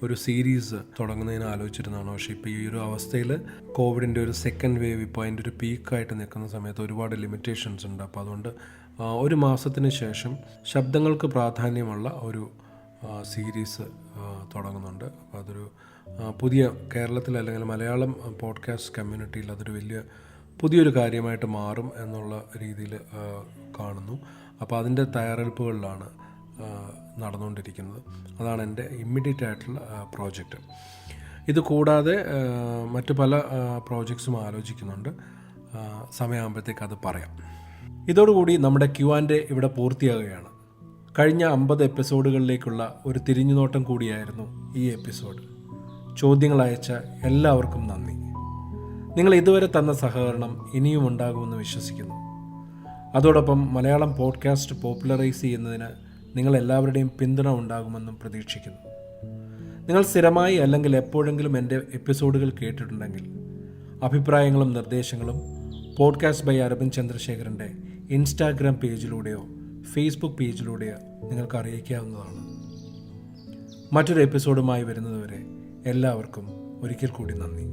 ഒരു സീരീസ് തുടങ്ങുന്നതിന് ആലോചിച്ചിരുന്നതാണ്. പക്ഷേ ഇപ്പോൾ ഈ ഒരു അവസ്ഥയിൽ കോവിഡിൻ്റെ ഒരു സെക്കൻഡ് വേവ് ഇപ്പോൾ അതിൻ്റെ ഒരു പീക്കായിട്ട് നിൽക്കുന്ന സമയത്ത് ഒരുപാട് ലിമിറ്റേഷൻസ് ഉണ്ട്. അപ്പോൾ അതുകൊണ്ട് ഒരു മാസത്തിന് ശേഷം ശബ്ദങ്ങൾക്ക് പ്രാധാന്യമുള്ള ഒരു സീരീസ് തുടങ്ങുന്നുണ്ട്. അപ്പോൾ അതൊരു പുതിയ കേരളത്തിൽ അല്ലെങ്കിൽ മലയാളം പോഡ്കാസ്റ്റ് കമ്മ്യൂണിറ്റിയിൽ അതൊരു പുതിയൊരു കാര്യമായിട്ട് മാറും എന്നുള്ള രീതിയിൽ കാണുന്നു. അപ്പോൾ അതിൻ്റെ തയ്യാറെടുപ്പുകളിലാണ് നടന്നുകൊണ്ടിരിക്കുന്നത്. അതാണ് എൻ്റെ ഇമ്മീഡിയറ്റ് ആയിട്ടുള്ള പ്രോജക്റ്റ്. ഇത് കൂടാതെ മറ്റു പല പ്രോജക്ട്സും ആലോചിക്കുന്നുണ്ട്. സമയമാകുമ്പോഴത്തേക്ക് അത് പറയാം. ഇതോടുകൂടി നമ്മുടെ Q&A ഇവിടെ പൂർത്തിയാകുകയാണ്. കഴിഞ്ഞ 50 എപ്പിസോഡുകളിലേക്കുള്ള ഒരു തിരിഞ്ഞുനോട്ടം കൂടിയായിരുന്നു ഈ എപ്പിസോഡ്. ചോദ്യങ്ങൾ അയച്ച എല്ലാവർക്കും നന്ദി. നിങ്ങൾ ഇതുവരെ തന്ന സഹകരണം ഇനിയും ഉണ്ടാകുമെന്ന് വിശ്വസിക്കുന്നു. അതോടൊപ്പം മലയാളം പോഡ്കാസ്റ്റ് പോപ്പുലറൈസ് ചെയ്യുന്നതിന് നിങ്ങളെല്ലാവരുടെയും പിന്തുണ ഉണ്ടാകുമെന്നും പ്രതീക്ഷിക്കുന്നു. നിങ്ങൾ സ്ഥിരമായി അല്ലെങ്കിൽ എപ്പോഴെങ്കിലും എൻ്റെ എപ്പിസോഡുകൾ കേട്ടിട്ടുണ്ടെങ്കിൽ അഭിപ്രായങ്ങളും നിർദ്ദേശങ്ങളും പോഡ്കാസ്റ്റ് ബൈ അരവിന്ദ് ചന്ദ്രശേഖരൻ്റെ ഇൻസ്റ്റാഗ്രാം പേജിലൂടെയോ ഫേസ്ബുക്ക് പേജിലൂടെയോ നിങ്ങൾക്ക് അറിയിക്കാവുന്നതാണ്. മറ്റൊരു എപ്പിസോഡുമായി വരുന്നതുവരെ എല്ലാവർക്കും ഒരിക്കൽ കൂടി നന്ദി.